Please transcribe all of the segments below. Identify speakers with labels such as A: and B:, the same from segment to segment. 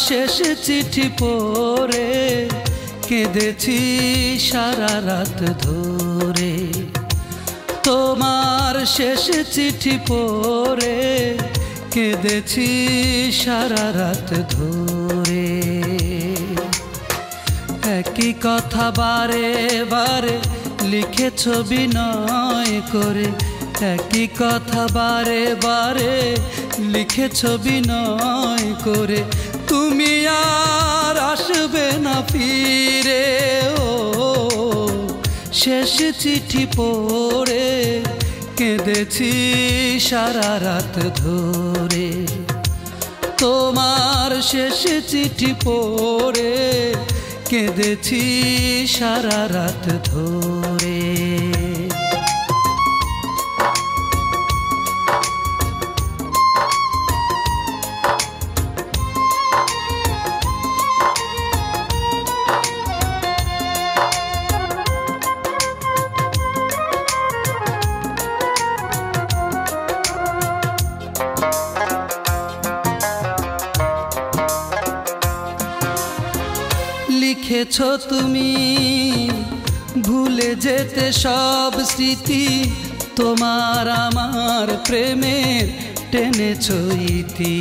A: শেষ চিঠি পড়ে কেঁদেছি সারা রাত ধরে। তোমার শেষ চিঠি পড়ে কেঁদেছি সারা রাত ধরে। একই কথা বারে বারে লিখেছ বিনয় করে, একই কথা বারে বারে লিখেছ বিনয় করে। তুমি আর আসবে না ফিরে। ও শেষ চিঠি পড়ে কেঁদেছি সারা রাত ধরে। তোমার শেষ চিঠি পড়ে কেঁদেছি সারা রাত ধরে। লিখেছ তুমি ভুলে যেতে সব স্মৃতি, তোমার আমার প্রেমের টেনেছ ইতি।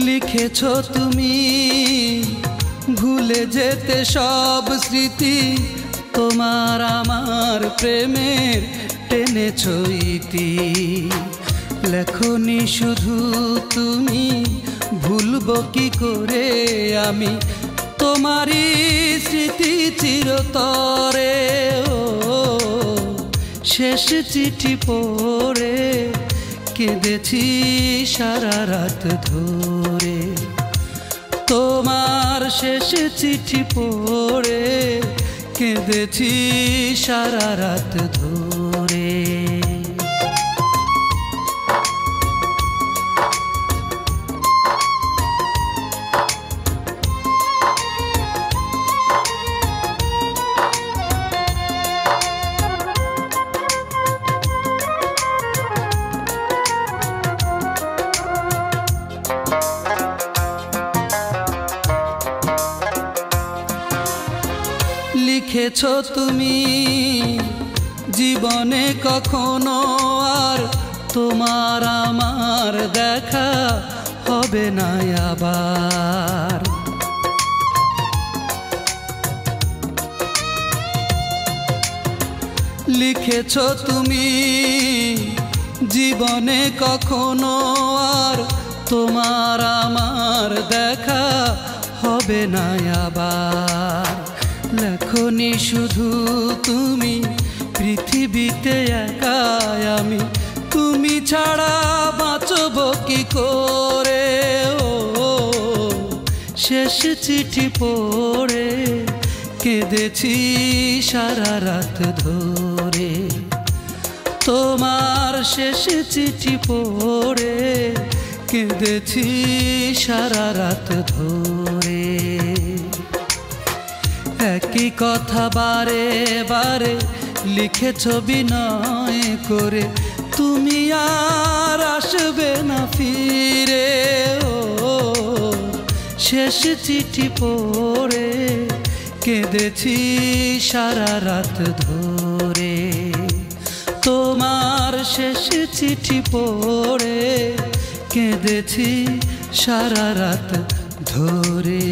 A: লিখেছ তুমি ভুলে যেতে সব স্মৃতি, তোমার আমার প্রেমের টেনেছ ইতি। লেখনি শুধু তুমি, ভুলব কি করে আমি তোমারই স্মৃতি চিরতরে। ও শেষ চিঠি পড়ে কেঁদেছি সারা রাত ধরে। তোমার শেষ চিঠি পড়ে কেঁদেছি সারা রাত ধরে। লিখেছ তুমি জীবনে কখনো আর তোমার আমার দেখা হবে না আবার। লিখেছ তুমি জীবনে কখনো আর তোমার আমার দেখা হবে না আবার। লেখনি শুধু তুমি পৃথিবীতে একা আমি, তুমি ছাড়া বাঁচব কি করে। ও শেষ চিঠি পড়ে কেঁদেছি সারা রাত ধরে। তোমার শেষ চিঠি পড়ে কেঁদেছি সারা রাত ধরে। একই কথা বারে বারে লিখেছ বিনয় করে, তুমি আর আসবে না ফিরে। ও শেষ চিঠি পড়ে কেঁদেছি সারা রাত ধরে। তোমার শেষ চিঠি পড়ে কেঁদেছি সারা রাত ধরে।